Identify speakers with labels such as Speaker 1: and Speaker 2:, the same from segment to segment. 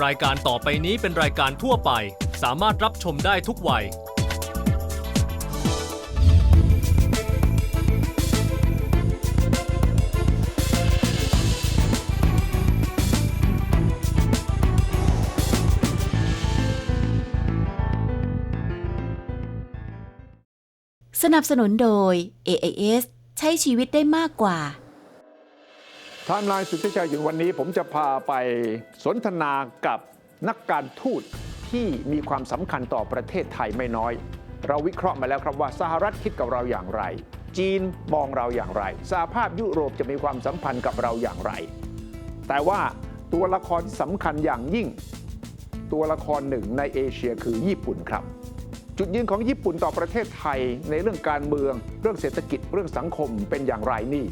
Speaker 1: รายการต่อไปนี้เป็นรายการทั่วไปสามารถรับชมได้ทุกวัย
Speaker 2: สนับสนุนโดย AIS ใช้ชีวิตได้มากกว่า
Speaker 3: ไทม์ไลน์สุทธิชัยอยู่วันนี้ผมจะพาไปสนทนากับนักการทูตที่มีความสำคัญต่อประเทศไทยไม่น้อยเราวิเคราะห์มาแล้วครับว่าสหรัฐคิดกับเราอย่างไรจีนมองเราอย่างไรสหภาพยุโรปจะมีความสัมพันธ์กับเราอย่างไรแต่ว่าตัวละครที่สำคัญอย่างยิ่งตัวละครหนึ่งในเอเชียคือญี่ปุ่นครับจุดยืนของญี่ปุ่นต่อประเทศไทยในเรื่องการเมืองเรื่องเศรษฐกิจเรื่องสังคมเป็นอย่างไรนี่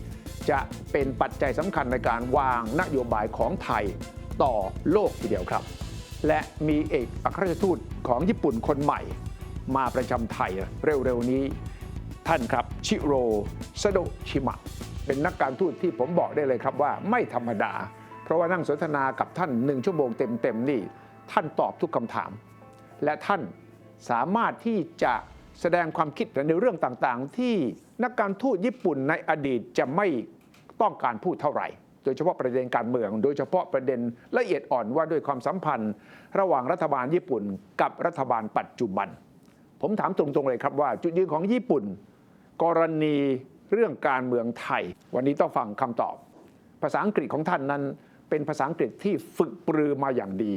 Speaker 3: จะเป็นปัจจัยสำคัญในการวางนโยบายของไทยต่อโลกทีเดียวครับและมีเอกอัครราชทูตของญี่ปุ่นคนใหม่มาประจำไทยเร็วๆนี้ท่านครับชิโร่ซาโดชิมะเป็นนักการทูตที่ผมบอกได้เลยครับว่าไม่ธรรมดาเพราะว่านั่งสนทนากับท่าน1 ชั่วโมงเต็มๆนี่ท่านตอบทุกคำถามและท่านสามารถที่จะแสดงความคิดในเรื่องต่างๆที่นักการทูตญี่ปุ่นในอดีตจะไม่ต้องการพูดเท่าไหร่โดยเฉพาะประเด็นการเมืองโดยเฉพาะประเด็นละเอียดอ่อนว่าด้วยความสัมพันธ์ระหว่างรัฐบาลญี่ปุ่นกับรัฐบาลปัจจุบันผมถามตรงๆเลยครับว่าจุดยืนของญี่ปุ่นกรณีเรื่องการเมืองไทยวันนี้ต้องฟังคำตอบภาษาอังกฤษของท่านนั้นเป็นภาษาอังกฤษที่ฝึกปรือมาอย่างดี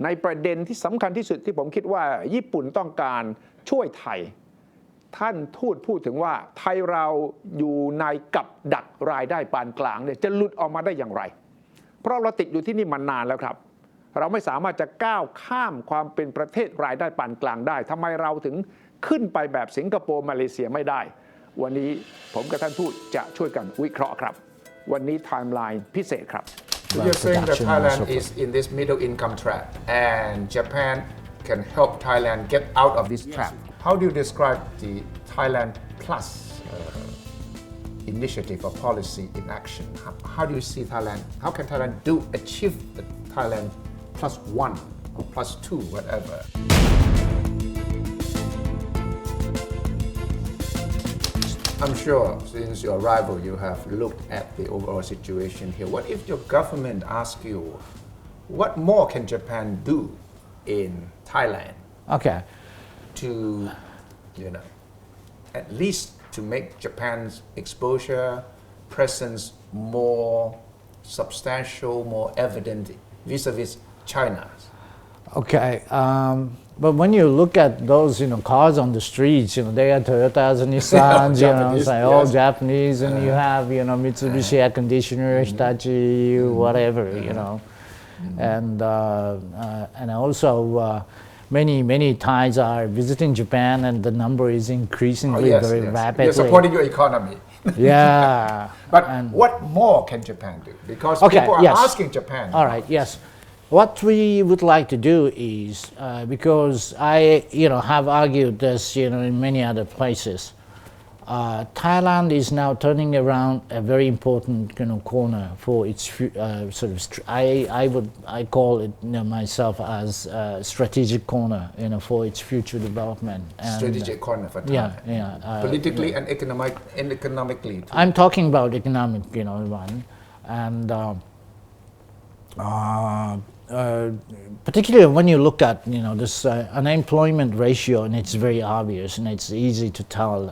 Speaker 3: ในประเด็นที่สำคัญที่สุดที่ผมคิดว่าญี่ปุ่นต้องการช่วยไทยท่านทูตพูดถึงว่าไทยเราอยู่ในกับดักรายได้ปานกลางเนี่ยจะหลุดออกมาได้อย่างไรเพราะเราติดอยู่ที่นี่มานานแล้วครับเราไม่สามารถจะก้าวข้ามความเป็นประเทศรายได้ปานกลางได้ทำไมเราถึงขึ้นไปแบบสิงคโปร์มาเลเซียไม่ได้วันนี้ผมกับท่านทูตจะช่วยกันวิเคราะห์ครับวันนี้ไทม์ไลน์พิเศษครับ
Speaker 4: You're saying that Thailand is in this middle income trap and Japan can help Thailand get out of this trap. How do you describe the Thailand Plus initiative or policy in action? How do you see Thailand? How can Thailand achieve the Thailand Plus one or plus two, whatever? I'm sure since your arrival you have looked at the overall situation here. What if your government asks you, what more can Japan do in Thailand?
Speaker 5: Okay.
Speaker 4: To, at least to make Japan's exposure, presence more substantial, more evident vis-a-vis China.
Speaker 5: Okay. But when you look at those, cars on the streets, they are Toyotas and Nissans, all Japanese, and you have, Mitsubishi air conditioner, Hitachi, whatever, and also many Thais are visiting Japan, and the number is increasing very rapidly.
Speaker 4: You're supporting your economy.
Speaker 5: Yeah.
Speaker 4: But what more can Japan do? Because people are asking Japan.
Speaker 5: All right. Yes. What we would like to do is, because I, have argued this, in many other places, Thailand is now turning around a very important, corner for its I call it myself as a strategic corner, for its future development.
Speaker 4: And strategic corner for Thailand.
Speaker 5: Yeah.
Speaker 4: Politically and economically. Too.
Speaker 5: I'm talking about economic, one, and. Particularly when you look at this unemployment ratio, and it's very obvious and it's easy to tell.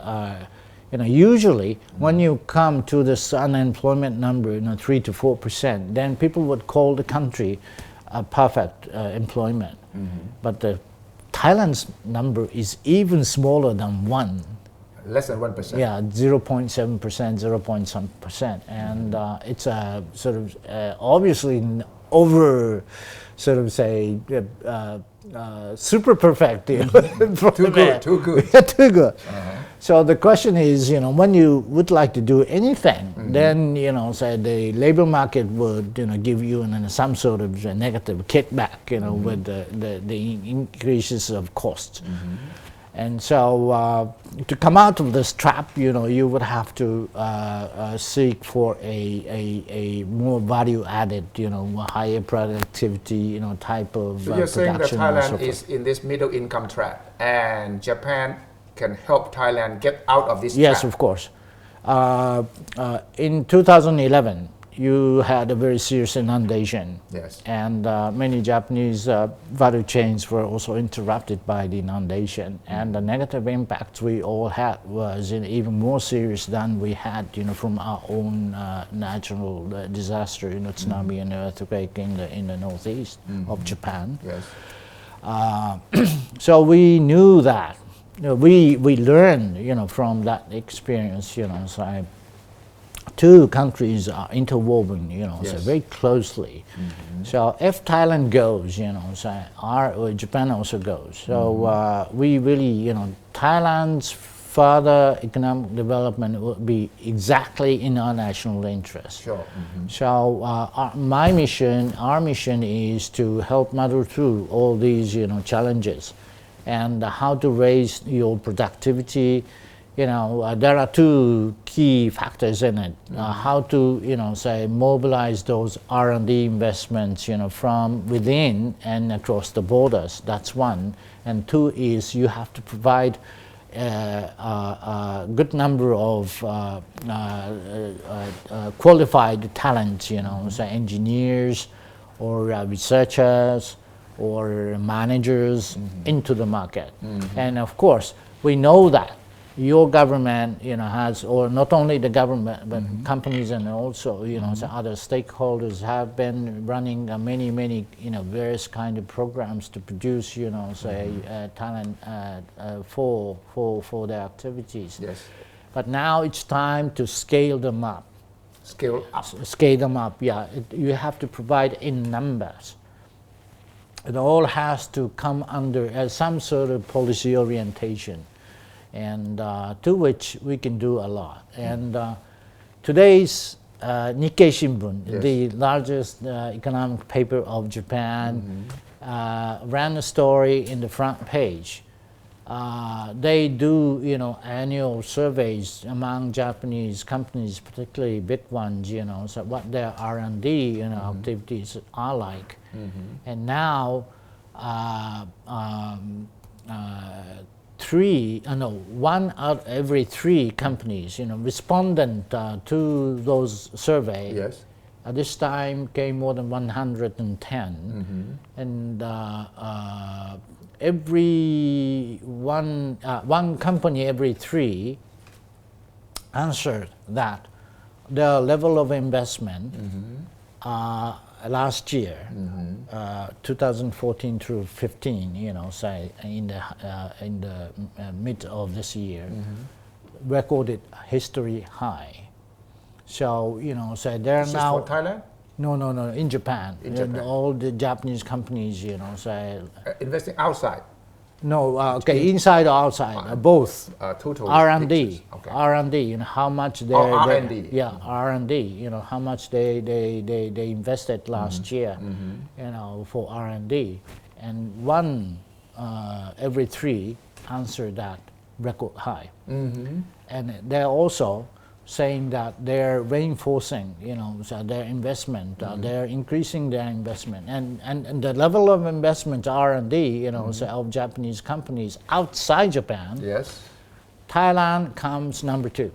Speaker 5: Usually when you come to this unemployment number, 3 to 4%, then people would call the country a perfect employment. But the Thailand's number is even smaller than 1.
Speaker 4: Less than 1%.
Speaker 5: Yeah, 0.7%, 0. Some percent, and it's a sort of obviously over, sort of say, super perfect.
Speaker 4: Too good.
Speaker 5: Too good. So the question is, when you would like to do anything, then say the labor market would give you some sort of negative kickback, with the increases of costs. And so to come out of this trap, you would have to seek for a more value-added, higher productivity, type of
Speaker 4: So you're saying that
Speaker 5: production and so
Speaker 4: Thailand
Speaker 5: forth.
Speaker 4: is in this middle income trap, and Japan can help Thailand get out of this
Speaker 5: Yes,
Speaker 4: trap.
Speaker 5: of course. In 2011, you had a very serious inundation.
Speaker 4: Yes.
Speaker 5: And many Japanese value chains were also interrupted by the inundation. And the negative impacts we all had was even more serious than we had, from our own natural disaster, tsunami and earthquake in the northeast of Japan.
Speaker 4: Yes.
Speaker 5: So we knew that. We learned, from that experience, so two countries are interwoven, so
Speaker 4: Yes.
Speaker 5: very closely. So if Thailand goes, so Japan also goes. So we really, Thailand's further economic development will be exactly in our national interest.
Speaker 4: Sure.
Speaker 5: So our mission is to help muddle through all these, challenges, and how to raise your productivity. There are two key factors in it. How to, mobilize those R&D investments, from within and across the borders. That's one. And two is you have to provide a good number of qualified talents, so engineers or researchers or managers into the market. And of course, we know that your government, has, or not only the government, but companies and also, so other stakeholders have been running many, various kind of programs to produce, talent for their activities.
Speaker 4: Yes.
Speaker 5: But now it's time to scale them up.
Speaker 4: Scale up.
Speaker 5: Scale them up, yeah. You have to provide in numbers. It all has to come under some sort of policy orientation, and to which we can do a lot. And today's Nikkei Shimbun,
Speaker 4: Yes.
Speaker 5: the largest economic paper of Japan, ran a story in the front page. They do, annual surveys among Japanese companies, particularly big ones, so what their R&D, activities are like. And now, one out of every three companies, respondent to those surveys.
Speaker 4: Yes.
Speaker 5: This time came more than 110, and one company every three answered that the level of investment last year, 2014 through 15, say in the mid of this year, recorded history high. So so they're
Speaker 4: This
Speaker 5: now
Speaker 4: is for Thailand?
Speaker 5: no, in Japan.
Speaker 4: In Japan.
Speaker 5: All the Japanese companies, say
Speaker 4: Investing outside.
Speaker 5: no, inside or outside, both.
Speaker 4: Total
Speaker 5: R&D,
Speaker 4: pictures. Okay.
Speaker 5: R&D, how much they
Speaker 4: R&D.
Speaker 5: yeah, R&D, how much they invested last year, for R&D, and one every three answered that record high, and they're also saying that they're reinforcing, so their investment, they're increasing their investment, and the level of investment R&D, so of Japanese companies outside Japan.
Speaker 4: Yes.
Speaker 5: Thailand comes number two.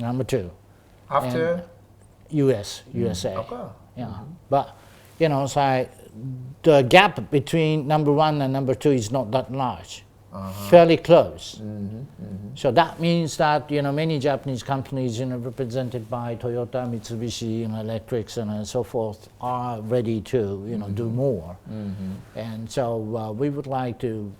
Speaker 5: Number two.
Speaker 4: After?
Speaker 5: USA.
Speaker 4: Okay.
Speaker 5: Yeah. But, so the gap between number one and number two is not that large. Fairly close. So that means that, many Japanese companies, represented by Toyota, Mitsubishi, Electrics, and so forth, are ready to, do more. And so we would like to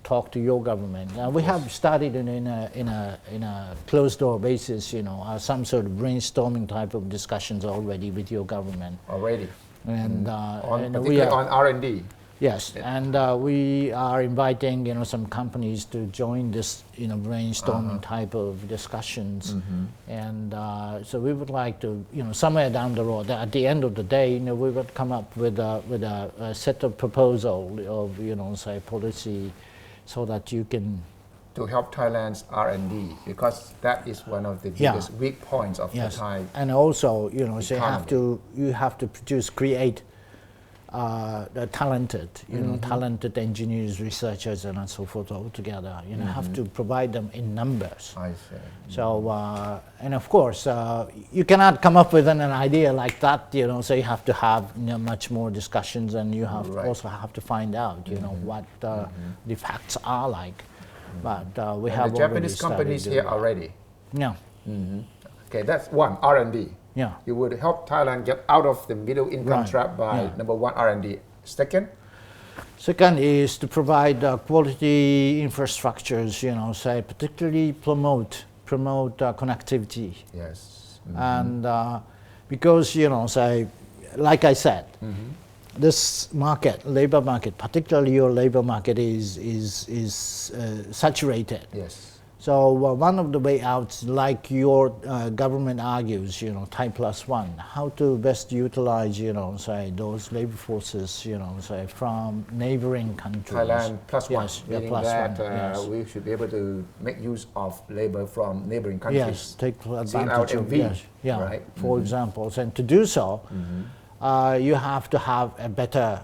Speaker 5: talk to your government. We have started in a closed door basis, some sort of brainstorming type of discussions already with your government.
Speaker 4: Already.
Speaker 5: And,
Speaker 4: Particularly on R&D.
Speaker 5: Yes, and we are inviting, some companies to join this, brainstorming type of discussions, and so we would like to, somewhere down the road, at the end of the day, we would come up with a set of proposal of, say policy so that you can
Speaker 4: to help Thailand's R&D because that is one of the
Speaker 5: Yeah.
Speaker 4: biggest weak points of the Thai.
Speaker 5: and also so
Speaker 4: economy.
Speaker 5: you have to create the talented talented engineers, researchers, and so forth all together. Have to provide them in numbers.
Speaker 4: I see.
Speaker 5: So and of course you cannot come up with an idea like that. So you have to have much more discussions, and you have
Speaker 4: Right.
Speaker 5: also have to find out what the facts are like. But we
Speaker 4: And
Speaker 5: have
Speaker 4: the Japanese
Speaker 5: already
Speaker 4: companies
Speaker 5: started
Speaker 4: here
Speaker 5: doing
Speaker 4: already.
Speaker 5: that.
Speaker 4: Okay, that's one R&D.
Speaker 5: Yeah.
Speaker 4: You would help Thailand get out of the middle income
Speaker 5: Right.
Speaker 4: trap by
Speaker 5: Yeah.
Speaker 4: number one R&D. Second,
Speaker 5: Second is to provide quality infrastructures, say particularly promote connectivity.
Speaker 4: yes.
Speaker 5: And because say like I said, this market, labor market, particularly your labor market is saturated.
Speaker 4: Yes.
Speaker 5: So one of the way outs, like your government argues, Thai plus one, how to best utilize, say those labor forces, say from neighboring countries.
Speaker 4: Thailand plus one,
Speaker 5: Yes, yeah,
Speaker 4: meaning
Speaker 5: plus
Speaker 4: that
Speaker 5: one, yes.
Speaker 4: we should be able to make use of labor from neighboring countries.
Speaker 5: Yes, take advantage of
Speaker 4: CLMV,
Speaker 5: yes,
Speaker 4: right?
Speaker 5: for example. And to do so, you have to have a better,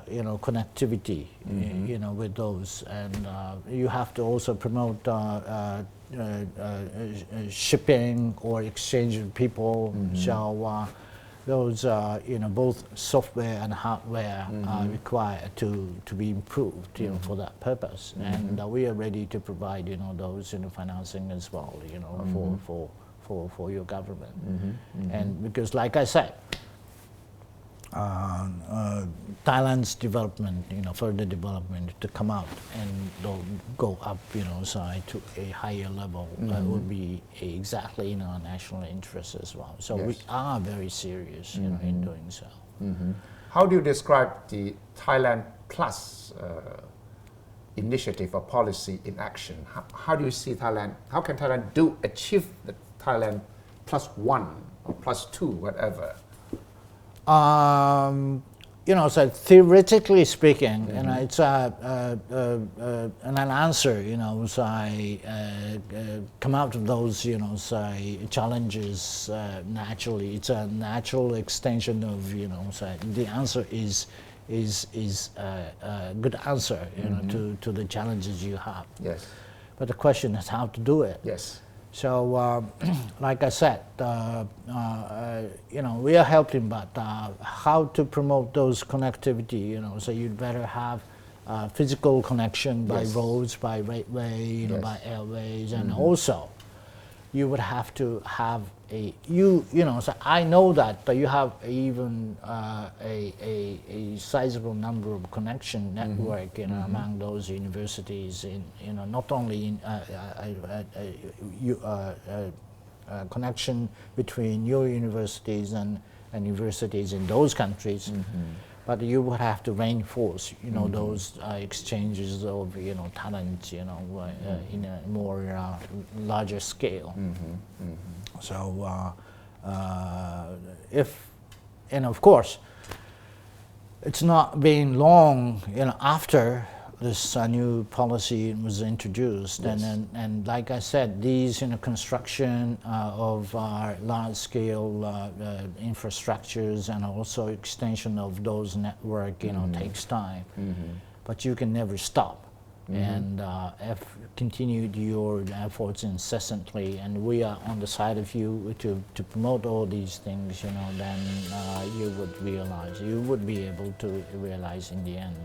Speaker 5: connectivity, with those, and you have to also promote shipping or exchange of people. So those, both software and hardware are required to be improved, for that purpose. And we are ready to provide, those, financing as well, for your government. And because, like I said, Thailand's development, further development to come out and go up, side to a higher level would be exactly in our national interest as well. So we are very serious, in doing so.
Speaker 4: How do you describe the Thailand Plus initiative or policy in action? How do you see Thailand? How can Thailand achieve the Thailand plus one or plus two, whatever?
Speaker 5: So theoretically speaking, it's an answer, so I come out of those, say challenges naturally. It's a natural extension of, say the answer is a good answer, to the challenges you have.
Speaker 4: Yes.
Speaker 5: But the question is how to do it.
Speaker 4: Yes.
Speaker 5: So, like I said, we are helping, but how to promote those connectivity, so you'd better have physical connection by
Speaker 4: Yes.
Speaker 5: roads, by railway,
Speaker 4: Yes.
Speaker 5: by airways, and also you would have to have so I know that you have even a sizable number of connection network, among those universities in, not only in connection between your universities and universities in those countries, but you would have to reinforce, those exchanges of, talent, in a more larger scale. So, and of course, it's not been long, after this new policy was introduced, and like I said, these construction of our large-scale infrastructures and also extension of those network, takes time, but you can never stop. And if continued your efforts incessantly, and we are on the side of you to promote all these things, then you would be able to realize in the end.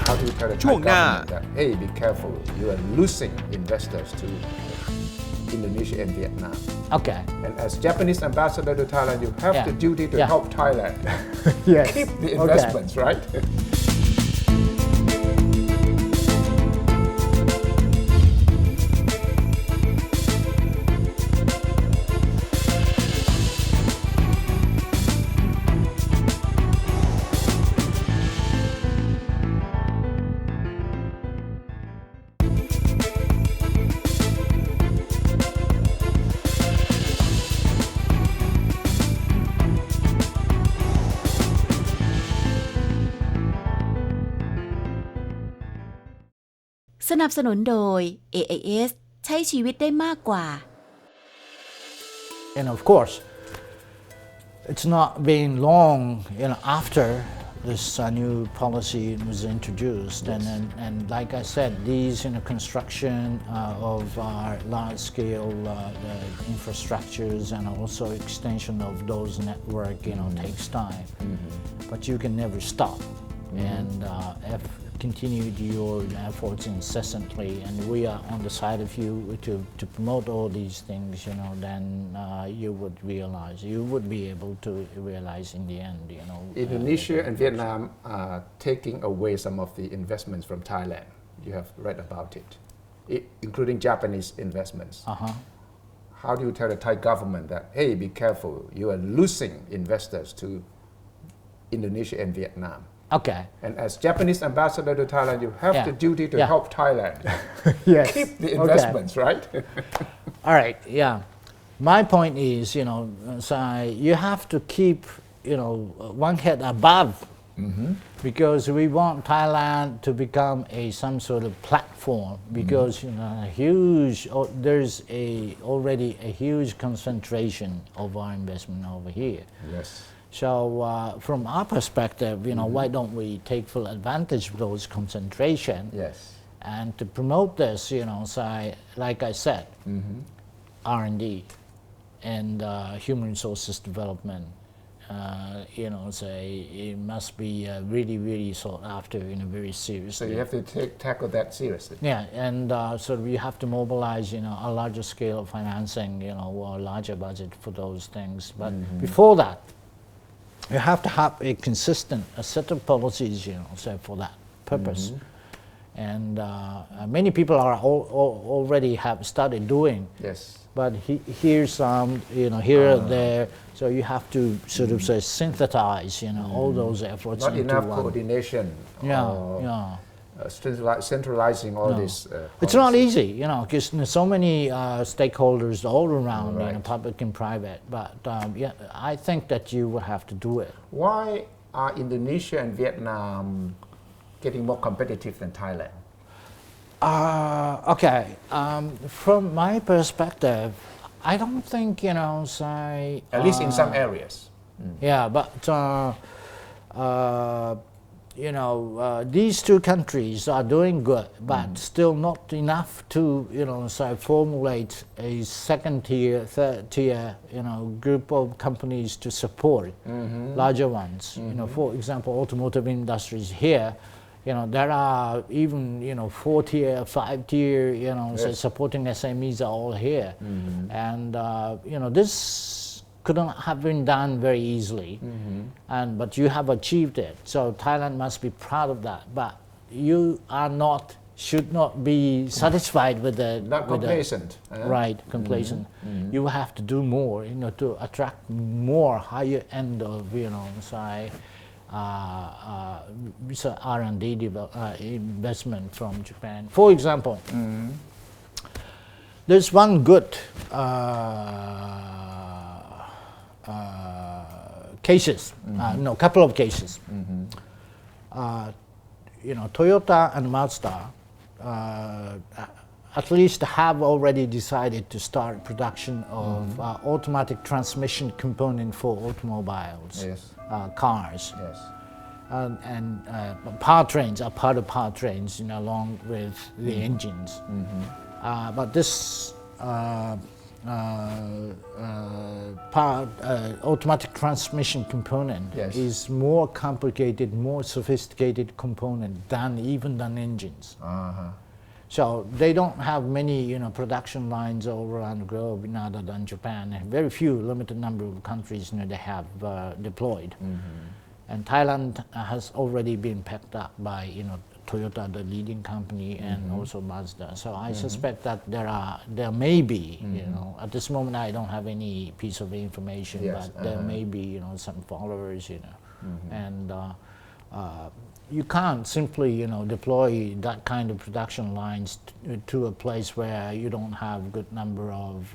Speaker 4: How do you tell the
Speaker 1: ช่วง
Speaker 4: Thai
Speaker 1: หน้า
Speaker 4: government that, hey, be careful, you are losing investors to Indonesia and Vietnam?
Speaker 5: Okay.
Speaker 4: And as Japanese ambassador to Thailand, you have
Speaker 5: Yeah.
Speaker 4: the duty to
Speaker 5: Yeah.
Speaker 4: help Thailand
Speaker 5: Yes.
Speaker 4: keep the
Speaker 5: Okay.
Speaker 4: investments, right?
Speaker 2: นับสนุนโดย AIS ใช้ชีวิตได้มากกว่า
Speaker 5: And of course, it's not been long, after this new policy was introduced, and like I said, these construction of our large-scale infrastructures and also extension of those network, takes time. But you can never stop, and continue your efforts incessantly, and we are on the side of you to promote all these things, then you would be able to realize in the end,
Speaker 4: Indonesia and Vietnam are taking away some of the investments from Thailand. You have read about it, including Japanese investments. How do you tell the Thai government that, hey, be careful, you are losing investors to Indonesia and Vietnam?
Speaker 5: Okay.
Speaker 4: And as Japanese ambassador to Thailand, you have the duty to help Thailand
Speaker 5: Yes.
Speaker 4: keep the investments, right?
Speaker 5: All right, yeah. My point is, so you have to keep, one head above, because we want Thailand to become some sort of platform, because there's already a huge concentration of our investment over here.
Speaker 4: Yes.
Speaker 5: So from our perspective, why don't we take full advantage of those concentration?
Speaker 4: Yes.
Speaker 5: And to promote this, like I said, R&D and human resources development, it must be really, really sought after very seriously.
Speaker 4: So you have to tackle that seriously.
Speaker 5: Yeah, and so we have to mobilize, a larger scale of financing, or a larger budget for those things. But before that, you have to have a consistent set of policies, for that purpose. And many people are already have started doing.
Speaker 4: Yes.
Speaker 5: But here's some, here and there. So you have to sort of synthesize, all those efforts
Speaker 4: Not
Speaker 5: into
Speaker 4: enough
Speaker 5: one.
Speaker 4: coordination.
Speaker 5: Yeah.
Speaker 4: Centralizing all this.
Speaker 5: It's not easy, because so many stakeholders all around,
Speaker 4: Right.
Speaker 5: public and private. But I think that you will have to do it.
Speaker 4: Why are Indonesia and Vietnam getting more competitive than Thailand?
Speaker 5: Okay. From my perspective, I don't think,
Speaker 4: At least in some areas.
Speaker 5: Yeah, but these two countries are doing good, but still not enough to, formulate a second tier, third tier, group of companies to support larger ones. For example, automotive industries here, there are even, 4-tier, 5-tier, supporting SMEs are all here. And, this couldn't have been done very easily, but you have achieved it. So Thailand must be proud of that. But you should not be satisfied with the...
Speaker 4: Not complacent.
Speaker 5: Right, complacent. You have to do more, to attract more higher end of, R&D investment from Japan. For example, there's one good cases, couple of cases. Toyota and Mazda at least have already decided to start production of automatic transmission component for automobiles,
Speaker 4: Yes.
Speaker 5: Cars.
Speaker 4: Yes.
Speaker 5: And powertrains are part of powertrains, along with the engines. But this automatic transmission component is more complicated, more sophisticated component than engines. So they don't have many, production lines all around the globe, other than Japan. Very few, limited number of countries, they have deployed. And Thailand has already been picked up by, Toyota, the leading company, and also Mazda. So I suspect that there may be, at this moment I don't have any piece of information, but there may be, some followers, and you can't simply, deploy that kind of production lines to a place where you don't have good number of,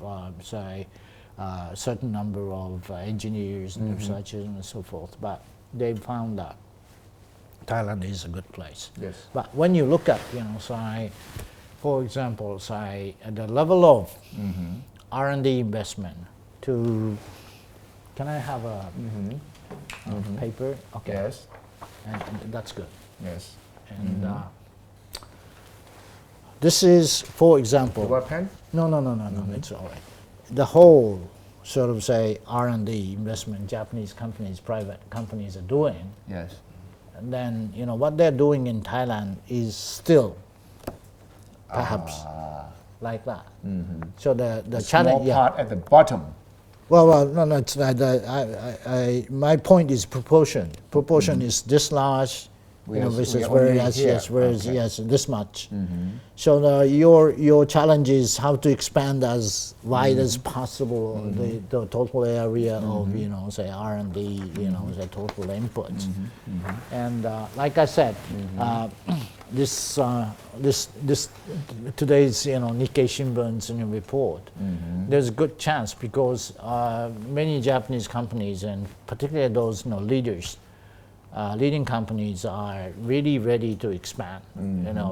Speaker 5: certain number of engineers and researchers and so forth. But they found that. Thailand is a good place.
Speaker 3: Yes.
Speaker 5: But when you look at, say, for example, say, at the level of R&D investment to, can I have a paper? Okay.
Speaker 3: Yes.
Speaker 5: And that's good.
Speaker 3: Yes.
Speaker 5: And this is, for example.
Speaker 3: What pen?
Speaker 5: No, it's all right. The whole sort of say R&D investment Japanese companies, private companies are doing,
Speaker 3: Yes.
Speaker 5: and then what they're doing in Thailand is still perhaps like that. So the challenge,
Speaker 3: Small part at the bottom.
Speaker 5: Well, no, it's not. My point is proportion. Proportion is this large, versus
Speaker 3: we are
Speaker 5: whereas
Speaker 3: only here.
Speaker 5: yes, this much. So your challenge is how to expand as wide as possible the total area of say R&D, say total inputs. And like I said, this today's Nikkei Shimbun's report, there's a good chance because many Japanese companies and particularly those leading companies are really ready to expand,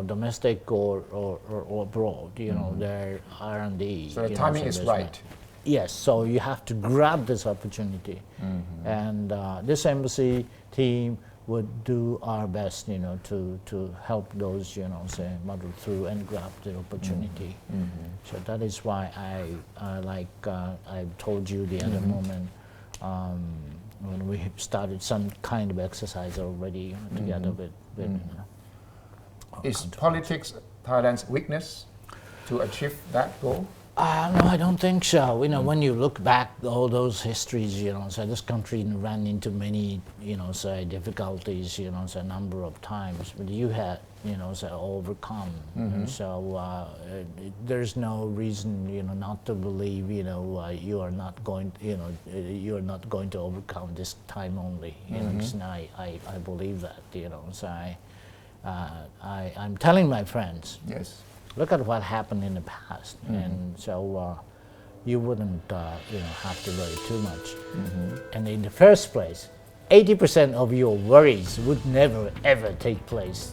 Speaker 5: domestic or abroad, their R&D.
Speaker 3: So the timing is right.
Speaker 5: Yes, so you have to grab this opportunity. And this embassy team would do our best, to help those, say, muddle through and grab the opportunity. So that is why I told you the other moment, when we started some kind of exercise already together with
Speaker 3: Is politics Thailand's weakness to achieve that goal?
Speaker 5: No, I don't think so. When you look back all those histories, so this country ran into many, say difficulties, say a number of times, but you had, say overcome. So there's no reason, not to believe, you are not going, you are not going to overcome this time only. And I believe that. So I'm telling my friends.
Speaker 3: Yes.
Speaker 5: Look at what happened in the past, and so you wouldn't, have to worry too much. And in the first place, 80% of your worries would never ever take place.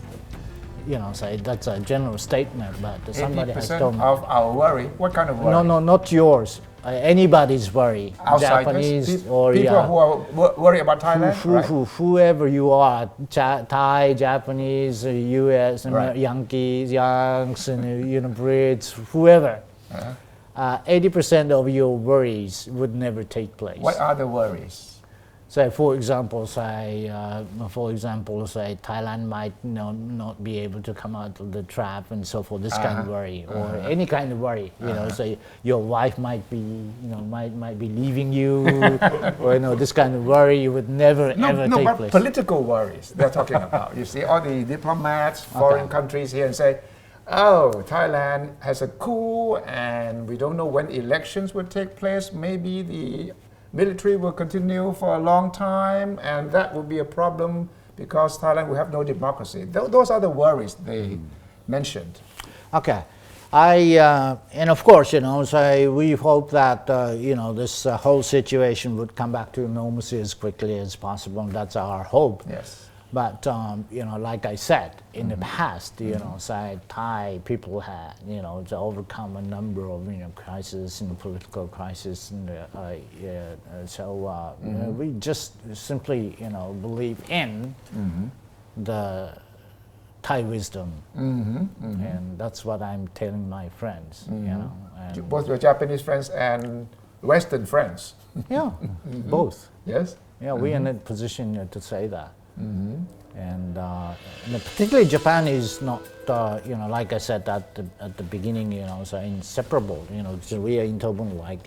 Speaker 5: So that's a general statement, but somebody has
Speaker 3: 80%
Speaker 5: told me.
Speaker 3: of our worry. What kind of worry?
Speaker 5: No, not yours. Anybody's worry.
Speaker 3: Outsiders,
Speaker 5: Japanese or
Speaker 3: people who are worried about Thailand, right?
Speaker 5: Whoever you are, Thai, Japanese, U.S.,
Speaker 3: Right.
Speaker 5: Yankees, Yanks, and Brits, whoever. 80% of your worries would never take place.
Speaker 3: What are the worries?
Speaker 5: So, for example, say Thailand might not be able to come out of the trap and so forth. This kind of worry, or any kind of worry. Say your wife might be, might be leaving you, or this kind of worry. You would never ever take
Speaker 3: but
Speaker 5: place.
Speaker 3: Political worries they're talking about. You see, all the diplomats, foreign countries here, and say, "Oh, Thailand has a coup, and we don't know when elections will take place. Maybe the military will continue for a long time, and that will be a problem because Thailand will have no democracy." Those are the worries they mentioned.
Speaker 5: Okay. And of course, so we hope that, this whole situation would come back to normalcy as quickly as possible. And that's our hope.
Speaker 3: Yes.
Speaker 5: But, like I said, in the past, say Thai people had, to overcome a number of, crises and political crisis. And we just simply, believe in the Thai wisdom. And that's what I'm telling my friends, and
Speaker 3: Both your Japanese friends and Western friends.
Speaker 5: yeah, both.
Speaker 3: Yes.
Speaker 5: Yeah, we're in a position to say that. And particularly Japan is not, like I said at the beginning, so inseparable. So we are interwoven like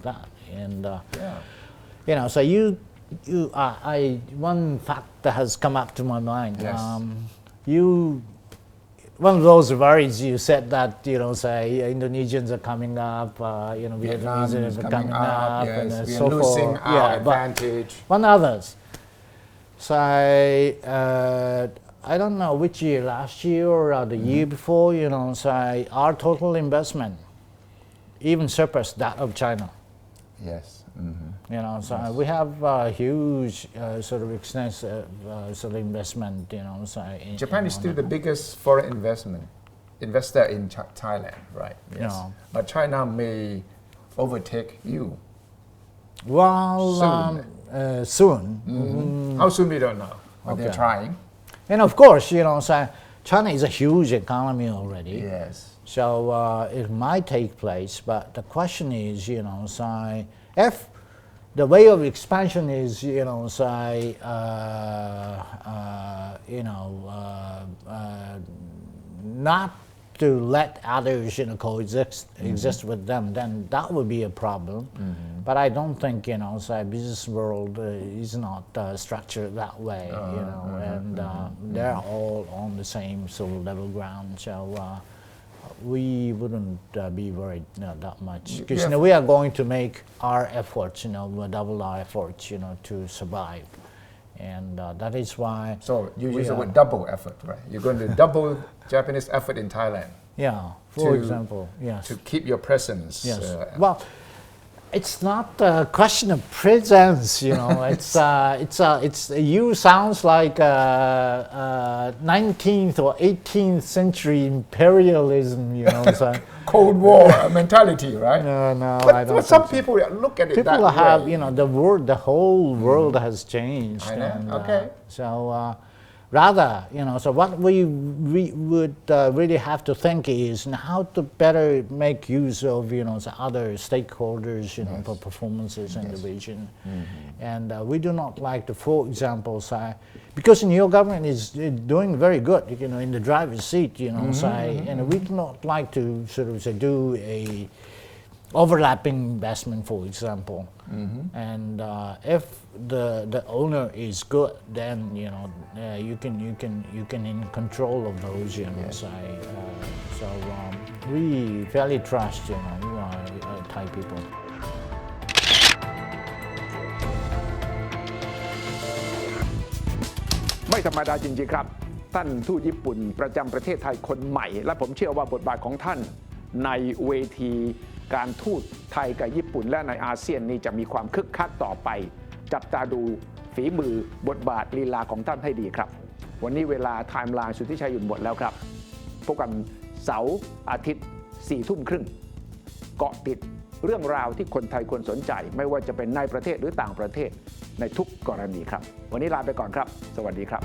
Speaker 5: that. And so one fact that has come up to my mind.
Speaker 3: Yes.
Speaker 5: One of those worries you said that say Indonesians are coming up, Vietnamese are coming up,
Speaker 3: yes.
Speaker 5: and
Speaker 3: We are
Speaker 5: so
Speaker 3: losing
Speaker 5: forth.
Speaker 3: our
Speaker 5: But
Speaker 3: advantage.
Speaker 5: one others. So I don't know which year, last year or the year before, so our total investment even surpassed that of China.
Speaker 4: Yes. Mhm.
Speaker 5: You know, so we have huge sort of extensive sort of investment. You know, so
Speaker 4: Japan is still the biggest foreign investor in Thailand, right? Yes.
Speaker 5: Yeah.
Speaker 4: But China may overtake you
Speaker 5: well soon.
Speaker 4: How soon we don't know, but they're
Speaker 5: Okay.
Speaker 4: trying.
Speaker 5: And of course, you know, so China is a huge economy already.
Speaker 4: Yes.
Speaker 5: So it might take place, but the question is, you know, so if the way of expansion is, you know, say, not to let others, you know, exist with them, then that would be a problem. But I don't think, you know, say, business world is not structured that way, you know, and they're all on the same sort of level ground. So we wouldn't be worried that much because you know, we are going to make our efforts, you know, double our efforts, you know, to survive, and that is why.
Speaker 4: So you use the word double effort, right? You're going to double Japanese effort in Thailand.
Speaker 5: Yeah, for example, yes.
Speaker 4: To keep your presence.
Speaker 5: Yes. Well, it's not a question of presence, you know. It's you sounds like 19th or 18th century imperialism, you know. So
Speaker 4: Cold War mentality, right?
Speaker 5: no,
Speaker 4: But,
Speaker 5: I don't.
Speaker 4: but some people look at it
Speaker 5: People
Speaker 4: that
Speaker 5: have,
Speaker 4: way.
Speaker 5: you know, the whole world has changed.
Speaker 4: I know,
Speaker 5: and,
Speaker 4: okay.
Speaker 5: So rather, you know, so what we would really have to think is how to better make use of, you know, the other stakeholders, you know, for performances in the region. And we do not like to, for example, say, because your government is doing very good, you know, in the driver's seat, you know, say, and we do not like to sort of say, do a overlapping investment, for example. And if the owner is good, then you know you can in control of those, you know. So we fairly trust, you know, Thai people.
Speaker 3: ไม่ธรรมดาจริงๆครับท่านทูตญี่ปุ่นประจำประเทศไทยคนใหม่ และผมเชื่อว่าบทบาทของท่านในเวทีการทูตไทยกับญี่ปุ่นและในอาเซียนนี้จะมีความคึกคักต่อไปจับตาดูฝีมือบทบาทลีลาของท่านให้ดีครับวันนี้เวลาไทม์ไลน์สุทธิชัยหยุ่นหมดแล้วครับพบกันเสาร์อาทิตย์ 4 ทุ่มครึ่งเกาะติดเรื่องราวที่คนไทยควรสนใจไม่ว่าจะเป็นในประเทศหรือต่างประเทศในทุกกรณีครับวันนี้ลาไปก่อนครับสวัสดีครับ